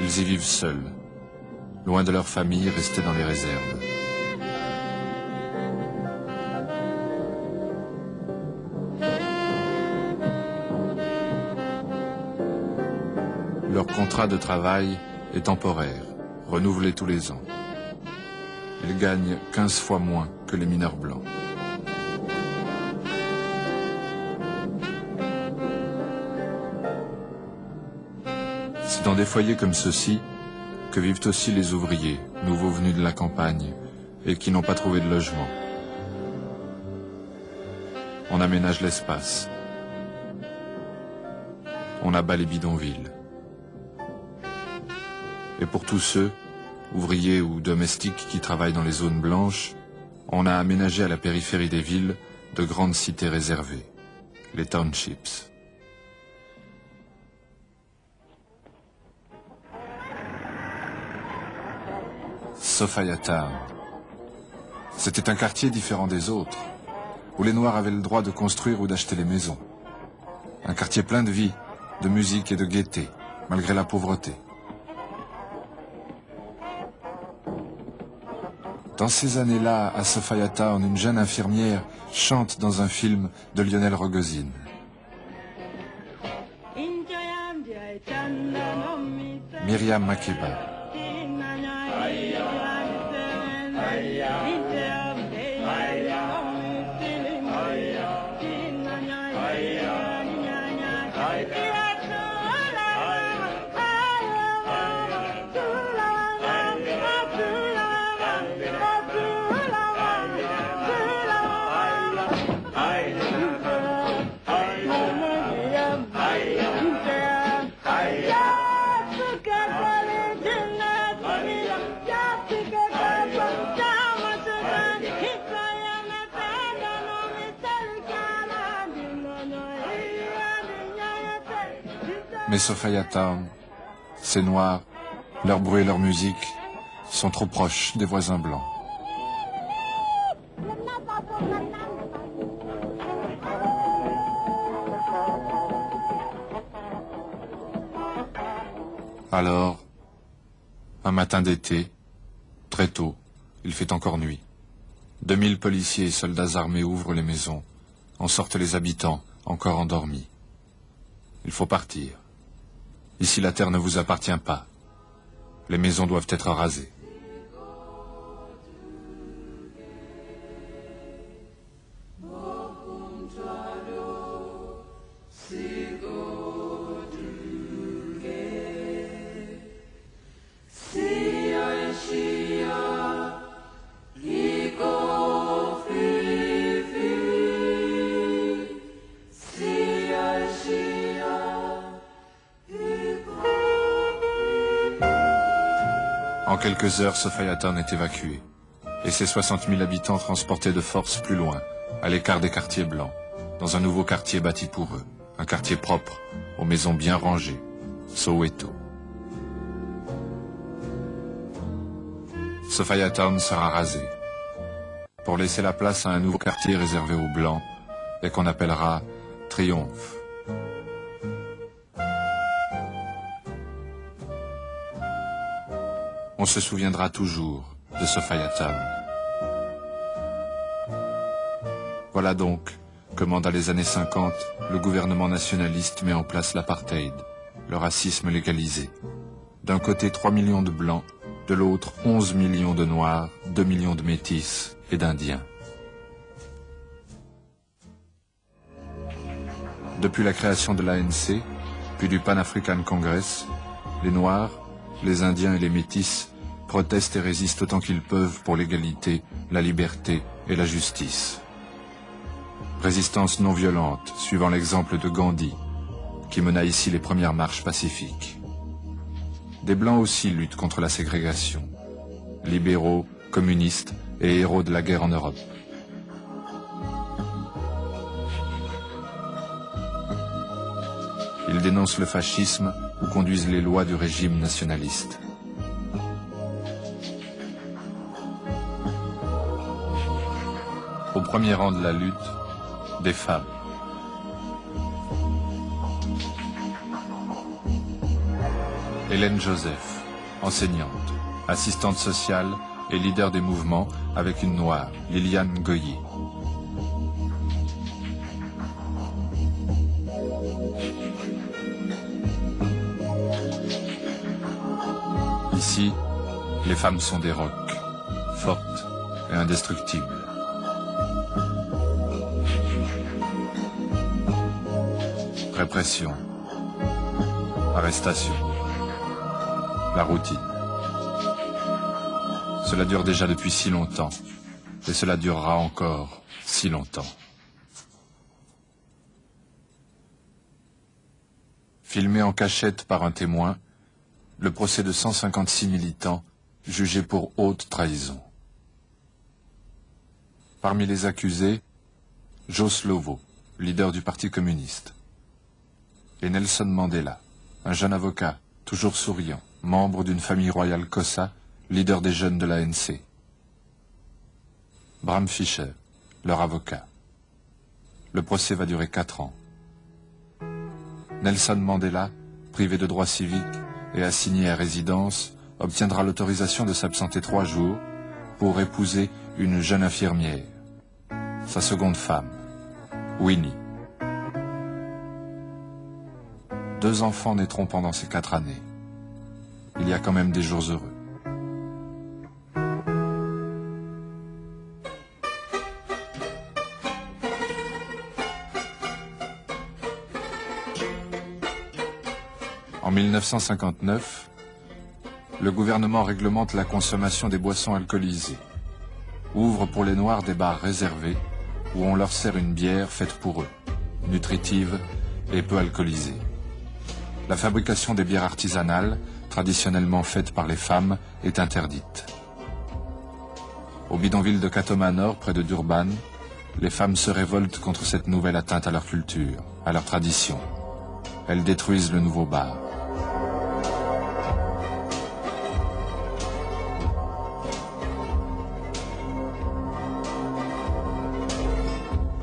Ils y vivent seuls, loin de leur famille, restés dans les réserves. Leur contrat de travail est temporaire, renouvelé tous les ans. Ils gagnent 15 fois moins que les mineurs blancs. C'est dans des foyers comme ceux-ci que vivent aussi les ouvriers, nouveaux venus de la campagne et qui n'ont pas trouvé de logement. On aménage l'espace. On abat les bidonvilles. Et pour tous ceux, ouvriers ou domestiques qui travaillent dans les zones blanches, on a aménagé à la périphérie des villes de grandes cités réservées, les townships. Sophiatown. C'était un quartier différent des autres, où les Noirs avaient le droit de construire ou d'acheter les maisons. Un quartier plein de vie, de musique et de gaieté, malgré la pauvreté. Dans ces années-là, à Sophiatown, une jeune infirmière chante dans un film de Lionel Rogozin. Myriam Makeba. Mais Sophiatown, ces Noirs, leur bruit et leur musique sont trop proches des voisins blancs. Alors, un matin d'été, très tôt, il fait encore nuit. 2000 policiers et soldats armés ouvrent les maisons, en sortent les habitants, encore endormis. Il faut partir. Ici, la terre ne vous appartient pas. Les maisons doivent être rasées. En quelques heures, Sophiatown est évacuée, et ses 60 000 habitants transportés de force plus loin, à l'écart des quartiers blancs, dans un nouveau quartier bâti pour eux, un quartier propre, aux maisons bien rangées, Soweto. Sophiatown sera rasé, pour laisser la place à un nouveau quartier réservé aux Blancs, et qu'on appellera Triomphe. On se souviendra toujours de Sophiatown. Voilà donc comment, dans les années 50, le gouvernement nationaliste met en place l'apartheid, le racisme légalisé. D'un côté 3 millions de Blancs, de l'autre 11 millions de Noirs, 2 millions de Métis et d'Indiens. Depuis la création de l'ANC, puis du Pan African Congress, les Noirs, les Indiens et les Métis protestent et résistent autant qu'ils peuvent pour l'égalité, la liberté et la justice. Résistance non violente, suivant l'exemple de Gandhi, qui mena ici les premières marches pacifiques. Des Blancs aussi luttent contre la ségrégation. Libéraux, communistes et héros de la guerre en Europe. Ils dénoncent le fascisme ou conduisent les lois du régime nationaliste. Au premier rang de la lutte, des femmes. Hélène Joseph, enseignante, assistante sociale et leader des mouvements avec une noire, Liliane Goyer. Ici, les femmes sont des rocs, fortes et indestructibles. Répression, arrestation, la routine. Cela dure déjà depuis si longtemps, et cela durera encore si longtemps. Filmé en cachette par un témoin, le procès de 156 militants jugés pour haute trahison. Parmi les accusés, Jos Slovo, leader du Parti communiste, et Nelson Mandela, un jeune avocat, toujours souriant, membre d'une famille royale Xhosa, leader des jeunes de l'ANC. Bram Fischer, leur avocat. Le procès va durer 4 ans. Nelson Mandela, privé de droits civiques et assigné à résidence, obtiendra l'autorisation de s'absenter 3 jours pour épouser une jeune infirmière, sa seconde femme, Winnie. 2 enfants naîtront pendant ces 4 années. Il y a quand même des jours heureux. En 1959, le gouvernement réglemente la consommation des boissons alcoolisées, ouvre pour les Noirs des bars réservés où on leur sert une bière faite pour eux, nutritive et peu alcoolisée. La fabrication des bières artisanales, traditionnellement faites par les femmes, est interdite. Au bidonville de Katoma Nord, près de Durban, les femmes se révoltent contre cette nouvelle atteinte à leur culture, à leur tradition. Elles détruisent le nouveau bar.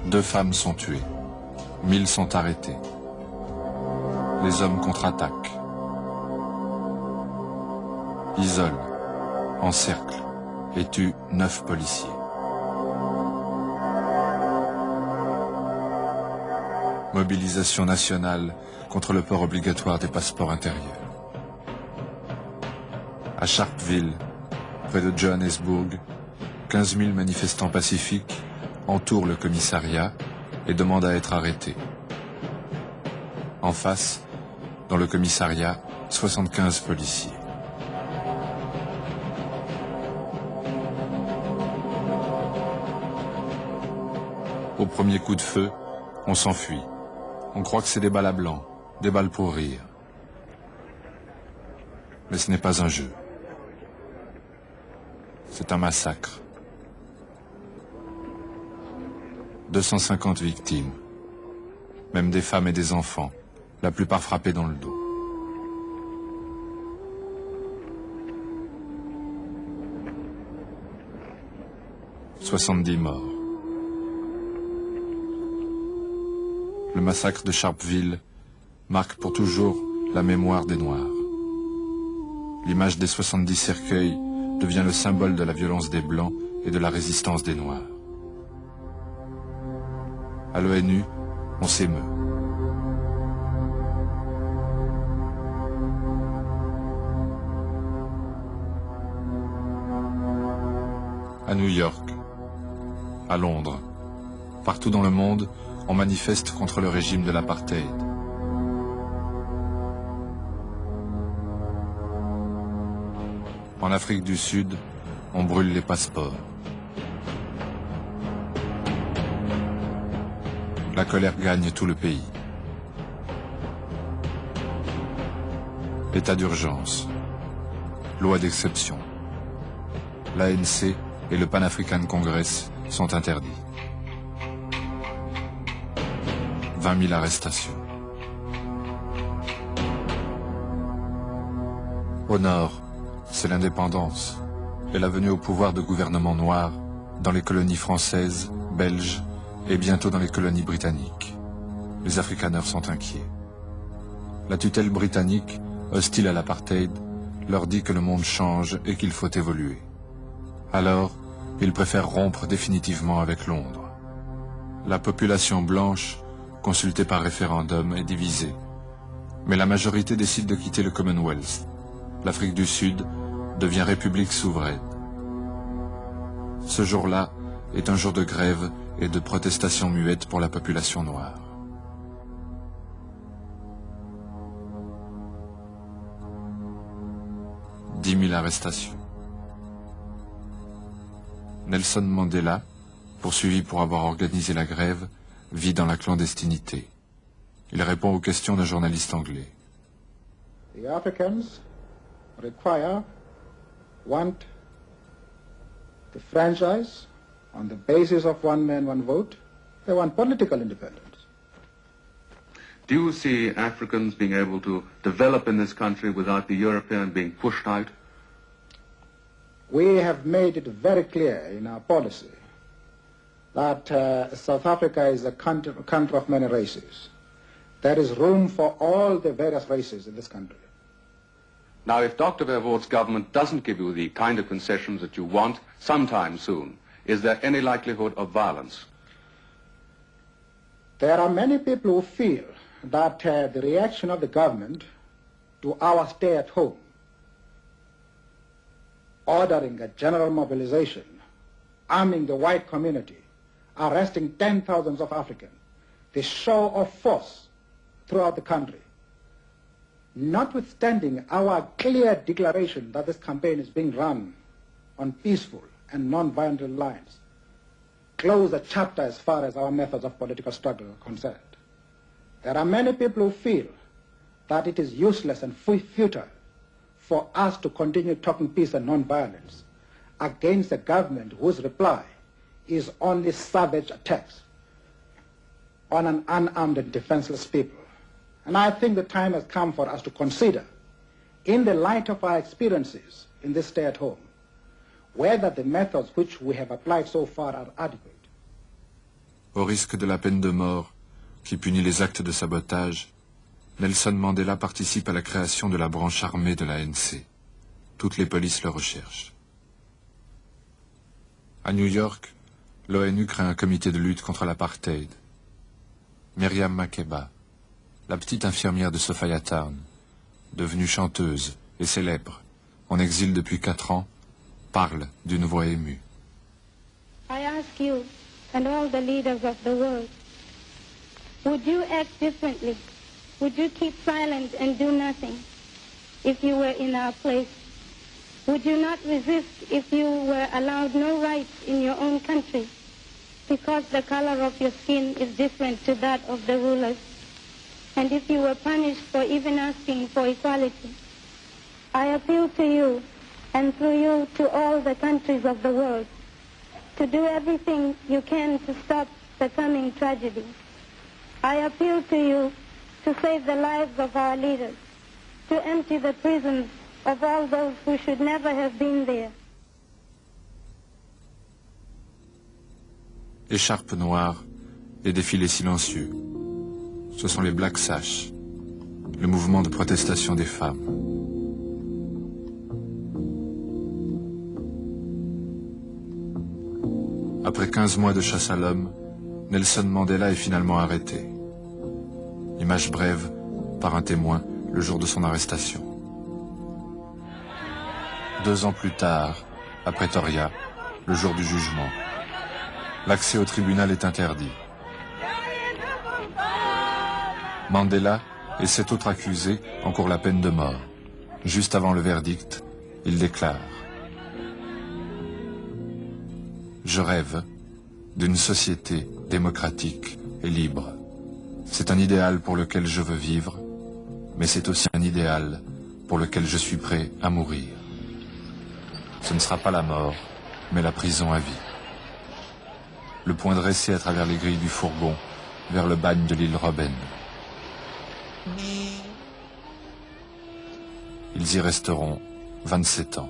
Deux femmes sont tuées. 1000 sont arrêtés. Les hommes contre-attaquent. Isolent, encerclent et tuent 9 policiers. Mobilisation nationale contre le port obligatoire des passeports intérieurs. À Sharpeville, près de Johannesburg, 15 000 manifestants pacifiques entourent le commissariat et demandent à être arrêtés. En face, dans le commissariat, 75 policiers. Au premier coup de feu, on s'enfuit. On croit que c'est des balles à blanc, des balles pour rire. Mais ce n'est pas un jeu. C'est un massacre. 250 victimes, même des femmes et des enfants, la plupart frappés dans le dos. « 70 morts. Le massacre de Sharpeville marque pour toujours la mémoire des Noirs. L'image des 70 cercueils devient le symbole de la violence des Blancs et de la résistance des Noirs. À l'ONU, on s'émeut. À New York, à Londres, partout dans le monde, on manifeste contre le régime de l'apartheid. En Afrique du Sud, on brûle les passeports. La colère gagne tout le pays. État d'urgence. Loi d'exception. L'ANC et le Pan African Congress sont interdits. 20 000 arrestations. Au nord, c'est l'indépendance et la venue au pouvoir de gouvernements noirs dans les colonies françaises, belges et bientôt dans les colonies britanniques. Les Afrikaners sont inquiets. La tutelle britannique hostile à l'apartheid, leur dit que le monde change et qu'il faut évoluer. Alors, ils préfèrent rompre définitivement avec Londres. La population blanche, consultée par référendum, est divisée. Mais la majorité décide de quitter le Commonwealth. L'Afrique du Sud devient république souveraine. Ce jour-là est un jour de grève et de protestation muette pour la population noire. « 10 000 arrestations. Nelson Mandela, poursuivi pour avoir organisé la grève, vit dans la clandestinité. Il répond aux questions d'un journaliste anglais. The Africans want the franchise on the basis of one man, one vote. They want political independence. Do you see Africans being able to develop in this country without the European being pushed out? We have made it very clear in our policy that South Africa is a country of many races. There is room for all the various races in this country. Now, if Dr. Verwoerd's government doesn't give you the kind of concessions that you want sometime soon, is there any likelihood of violence? There are many people who feel that the reaction of the government to our stay at home, ordering a general mobilization, arming the white community, arresting 10,000s of Africans, the show of force throughout the country, notwithstanding our clear declaration that this campaign is being run on peaceful and non-violent lines, close a chapter as far as our methods of political struggle are concerned. There are many people who feel that it is useless and futile for us to continue talking peace and non-violence against a government whose reply is only savage attacks on an unarmed and defenseless people. And I think the time has come for us to consider, in the light of our experiences in this stay at home, whether the methods which we have applied so far are adequate. Au risque de la peine de mort, qui punit les actes de sabotage, Nelson Mandela participe à la création de la branche armée de l'ANC. Toutes les polices le recherchent. À New York, l'ONU crée un comité de lutte contre l'apartheid. Miriam Makeba, la petite infirmière de Sophiatown, devenue chanteuse et célèbre, en exil depuis 4 ans, parle d'une voix émue. I ask you and all the leaders of the world, would you act differently? Would you keep silent and do nothing if you were in our place? Would you not resist if you were allowed no rights in your own country because the color of your skin is different to that of the rulers? And if you were punished for even asking for equality? I appeal to you and through you to all the countries of the world to do everything you can to stop the coming tragedy. I appeal to you to save the lives of our leaders, to empty the prisons of all those who should never have been there. Écharpe noire et défilé silencieux. Ce sont les Black Sash, le mouvement de protestation des femmes. Après 15 mois de chasse à l'homme, Nelson Mandela est finalement arrêté. Image brève, par un témoin, le jour de son arrestation. 2 ans plus tard, à Pretoria, le jour du jugement, l'accès au tribunal est interdit. Mandela et 7 autres accusés encourent la peine de mort. Juste avant le verdict, il déclare « Je rêve d'une société démocratique et libre. C'est un idéal pour lequel je veux vivre, mais c'est aussi un idéal pour lequel je suis prêt à mourir. Ce ne sera pas la mort, mais la prison à vie. » Le poing dressé à travers les grilles du fourgon vers le bagne de l'île Robben. Ils y resteront 27 ans.